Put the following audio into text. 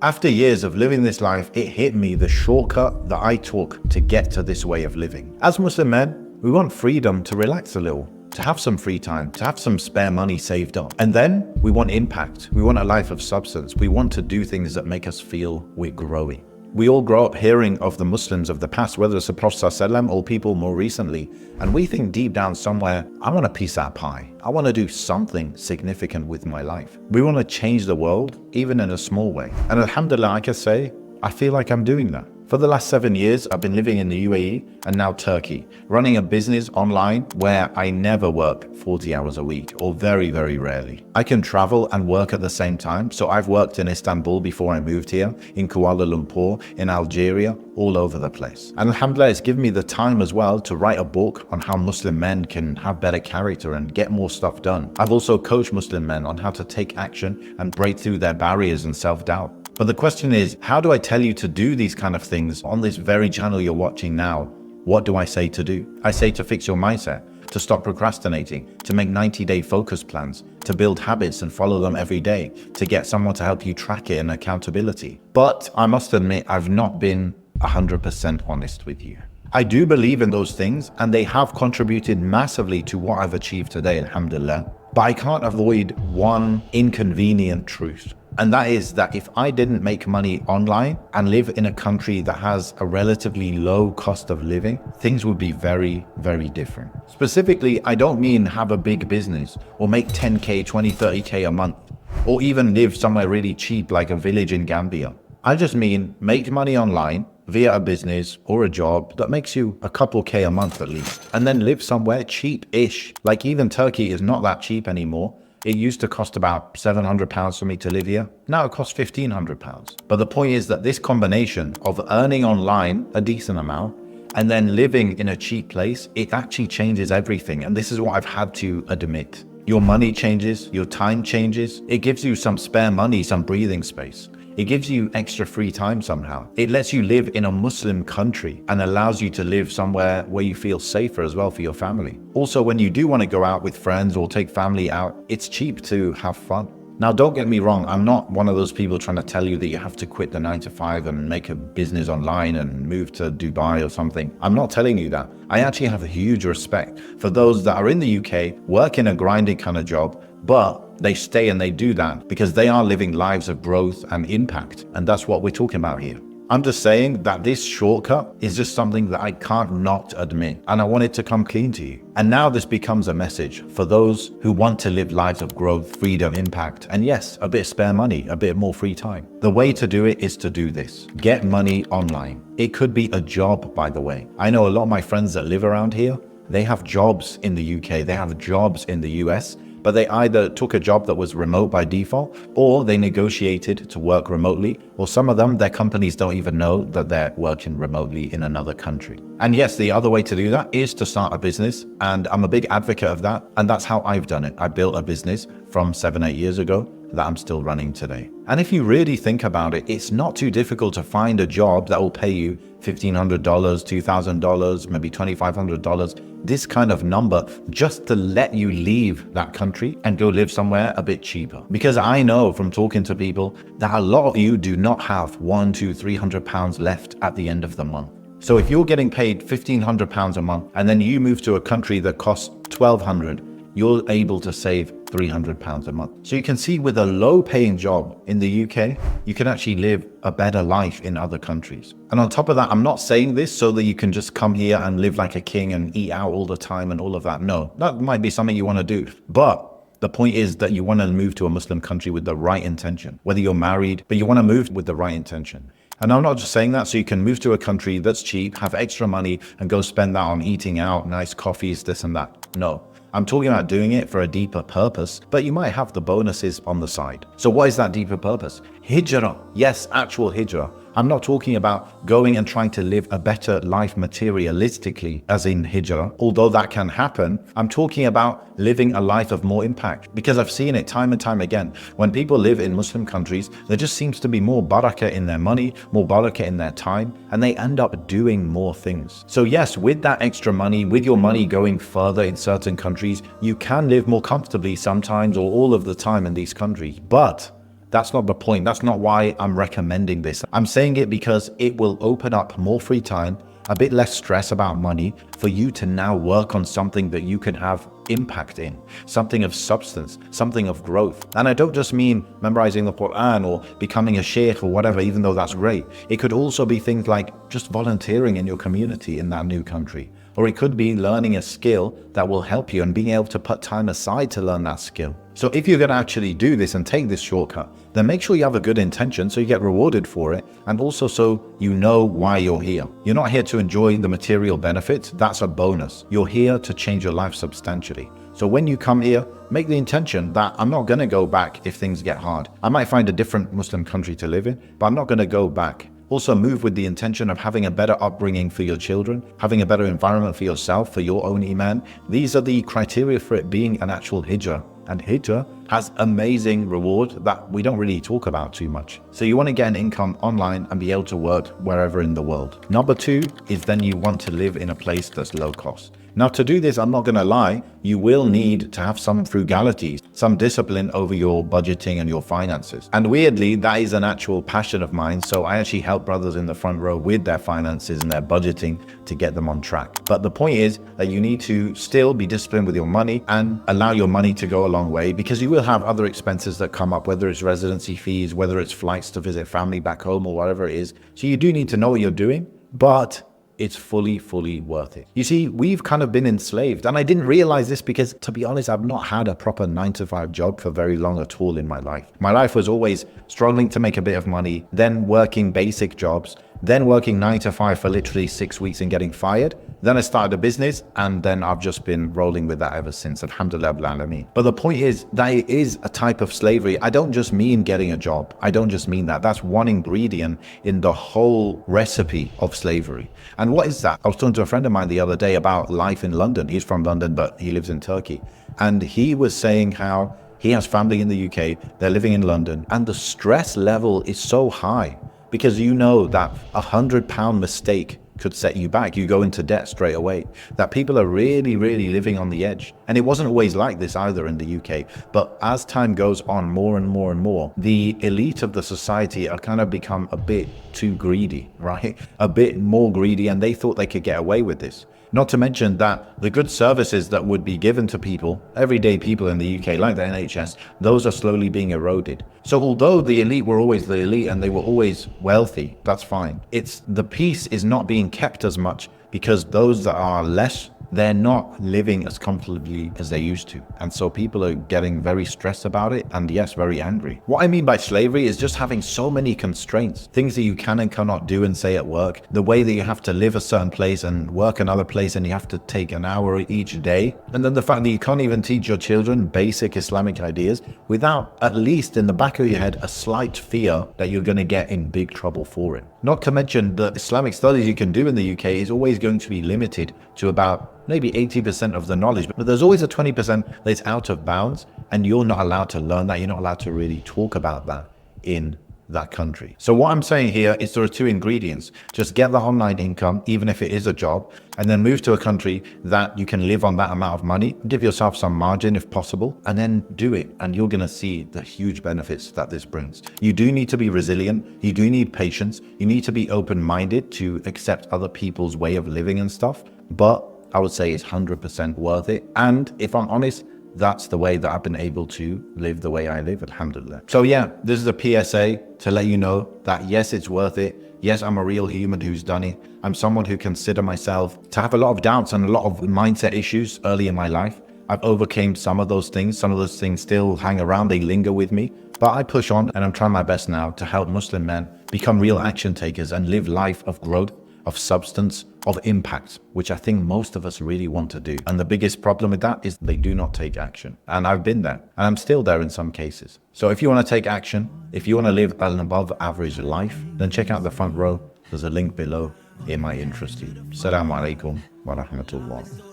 After years of living this life, it hit me the shortcut that I took to get to this way of living. As Muslim men, we want freedom to relax a little, to have some free time, to have some spare money saved up. And then we want impact. We want a life of substance. We want to do things that make us feel we're growing. We all grow up hearing of the Muslims of the past, whether it's the Prophet ﷺ or people more recently, and we think deep down somewhere, I want a piece of that pie. I want to do something significant with my life. We want to change the world, even in a small way. And alhamdulillah, I can say, I feel like I'm doing that. For the last 7 years, I've been living in the UAE and now Turkey, running a business online where I never work 40 hours a week, or very, very rarely. I can travel and work at the same time. So I've worked in Istanbul before I moved here, in Kuala Lumpur, in Algeria, all over the place. And alhamdulillah, it's given me the time as well to write a book on how Muslim men can have better character and get more stuff done. I've also coached Muslim men on how to take action and break through their barriers and self-doubt. But the question is, how do I tell you to do these kind of things on this very channel you're watching now? What do I say to do? I say to fix your mindset, to stop procrastinating, to make 90-day focus plans, to build habits and follow them every day, to get someone to help you track it and accountability. But I must admit, I've not been 100% honest with you. I do believe in those things and they have contributed massively to what I've achieved today, alhamdulillah. But I can't avoid one inconvenient truth. And that is that if I didn't make money online and live in a country that has a relatively low cost of living, things would be very, very different. Specifically, I don't mean have a big business or make 10K, 20, 30K a month, or even live somewhere really cheap like a village in Gambia. I just mean make money online via a business or a job that makes you a couple K a month at least, and then live somewhere cheap-ish. Like even Turkey is not that cheap anymore. It used to cost about £700 for me to live here. Now it costs £1,500. But the point is that this combination of earning online a decent amount and then living in a cheap place, it actually changes everything. And this is what I've had to admit. Your money changes, your time changes. It gives you some spare money, some breathing space. It gives you extra free time somehow. It lets you live in a Muslim country and allows you to live somewhere where you feel safer as well for your family. Also, when you do want to go out with friends or take family out, it's cheap to have fun. Now, don't get me wrong. I'm not one of those people trying to tell you that you have to quit the 9 to 5 and make a business online and move to Dubai or something. I'm not telling you that. I actually have a huge respect for those that are in the UK, work in a grinding kind of job, but they stay and they do that because they are living lives of growth and impact. And that's what we're talking about here. I'm just saying that this shortcut is just something that I can't not admit. And I want it to come clean to you. And now this becomes a message for those who want to live lives of growth, freedom, impact, and yes, a bit of spare money, a bit more free time. The way to do it is to do this. Get money online. It could be a job, by the way. I know a lot of my friends that live around here, they have jobs in the UK, they have jobs in the US, but they either took a job that was remote by default or they negotiated to work remotely, or some of them, their companies don't even know that they're working remotely in another country. And yes, the other way to do that is to start a business, and I'm a big advocate of that, and that's how I've done it. I built a business from 7-8 years ago that I'm still running today. And if you really think about it, it's not too difficult to find a job that will pay you $1,500, $2,000, maybe $2,500, this kind of number, just to let you leave that country and go live somewhere a bit cheaper. Because I know from talking to people that a lot of you do not have £100, £200, £300 left at the end of the month. So if you're getting paid £1,500 a month and then you move to a country that costs $1,200, you're able to save £300 a month. So you can see with a low paying job in the UK, you can actually live a better life in other countries. And on top of that, I'm not saying this so that you can just come here and live like a king and eat out all the time and all of that. No, that might be something you want to do. But the point is that you want to move to a Muslim country with the right intention. Whether you're married, but you want to move with the right intention. And I'm not just saying that so you can move to a country that's cheap, have extra money and go spend that on eating out, nice coffees, this and that. No. I'm talking about doing it for a deeper purpose, but you might have the bonuses on the side. So what is that deeper purpose? Hijra. Yes, actual hijra. I'm not talking about going and trying to live a better life materialistically, as in hijra, although that can happen. I'm talking about living a life of more impact, because I've seen it time and time again. When people live in Muslim countries, there just seems to be more barakah in their money, more barakah in their time, and they end up doing more things. So yes, with that extra money, with your money going further in certain countries, you can live more comfortably sometimes or all of the time in these countries. But That's not the point. That's not why I'm recommending this. I'm saying it because it will open up more free time, a bit less stress about money for you to now work on something that you can have impact in, something of substance, something of growth. And I don't just mean memorizing the Quran or becoming a sheikh or whatever, even though that's great. It could also be things like just volunteering in your community in that new country. Or it could be learning a skill that will help you and being able to put time aside to learn that skill. So if you're going to actually do this and take this shortcut, then make sure you have a good intention so you get rewarded for it, and also so you know why you're here. You're not here to enjoy the material benefits. That's a bonus. You're here to change your life substantially. So when you come here, make the intention that I'm not going to go back if things get hard. I might find a different Muslim country to live in, but I'm not going to go back. Also move with the intention of having a better upbringing for your children, having a better environment for yourself, for your own iman. These are the criteria for it being an actual hijrah. And hijrah has amazing reward that we don't really talk about too much. So you want to get an income online and be able to work wherever in the world. Number two is then you want to live in a place that's low cost. Now to do this, I'm not going to lie, you will need to have some frugality, some discipline over your budgeting and your finances. And weirdly, that is an actual passion of mine. So I actually help brothers in the front row with their finances and their budgeting to get them on track. But the point is that you need to still be disciplined with your money and allow your money to go a long way, because you will have other expenses that come up, whether it's residency fees, whether it's flights to visit family back home or whatever it is. So you do need to know what you're doing, but it's fully worth it. You see, we've kind of been enslaved, and I didn't realize this because, to be honest, I've not had a proper 9-to-5 job for very long at all in my life. My life was always struggling to make a bit of money, then working basic jobs, then working 9-to-5 for literally 6 weeks and getting fired. Then I started a business, and then I've just been rolling with that ever since. Alhamdulillah bil alameen. But the point is that it is a type of slavery. I don't just mean getting a job. I don't just mean that. That's one ingredient in the whole recipe of slavery. And what is that? I was talking to a friend of mine the other day about life in London. He's from London, but he lives in Turkey. And he was saying how he has family in the UK. They're living in London, and the stress level is so high because you know that £100 mistake could set you back. You go into debt straight away. That people are really living on the edge. And it wasn't always like this either in the UK. But as time goes on, more and more, the elite of the society are kind of become a bit too greedy, right? A bit more greedy, and they thought they could get away with this. Not to mention that the good services that would be given to people, everyday people in the UK, like the NHS, those are slowly being eroded. So although the elite were always the elite and they were always wealthy, that's fine. It's the peace is not being kept as much because those that are less, they're not living as comfortably as they used to. And so people are getting very stressed about it, and yes, very angry. What I mean by slavery is just having so many constraints, things that you can and cannot do and say at work, the way that you have to live a certain place and work another place and you have to take an hour each day. And then the fact that you can't even teach your children basic Islamic ideas without, at least in the back of your head, a slight fear that you're going to get in big trouble for it. Not to mention the Islamic studies you can do in the UK is always going to be limited to about maybe 80% of the knowledge, but there's always a 20% that's out of bounds, and you're not allowed to learn that. You're not allowed to really talk about that in that country. So what I'm saying here is there are two ingredients. Just get the online income, even if it is a job, and then move to a country that you can live on that amount of money. Give yourself some margin if possible, and then do it. And you're going to see the huge benefits that this brings. You do need to be resilient. You do need patience. You need to be open-minded to accept other people's way of living and stuff. But I would say it's 100% worth it. And if I'm honest, that's the way that I've been able to live the way I live, alhamdulillah. So yeah, this is a PSA to let you know that yes, it's worth it. Yes, I'm a real human who's done it. I'm someone who consider myself to have a lot of doubts and a lot of mindset issues early in my life. I've overcame some of those things. Some of those things still hang around, they linger with me. But I push on, and I'm trying my best now to help Muslim men become real action takers and live life of growth, of substance, of impact, which I think most of us really want to do. And the biggest problem with that is they do not take action. And I've been there, and I'm still there in some cases. So if you want to take action, if you want to live an above average life, then check out the front row. There's a link below. It might interest you. Assalamu alaikum wa rahmatullah.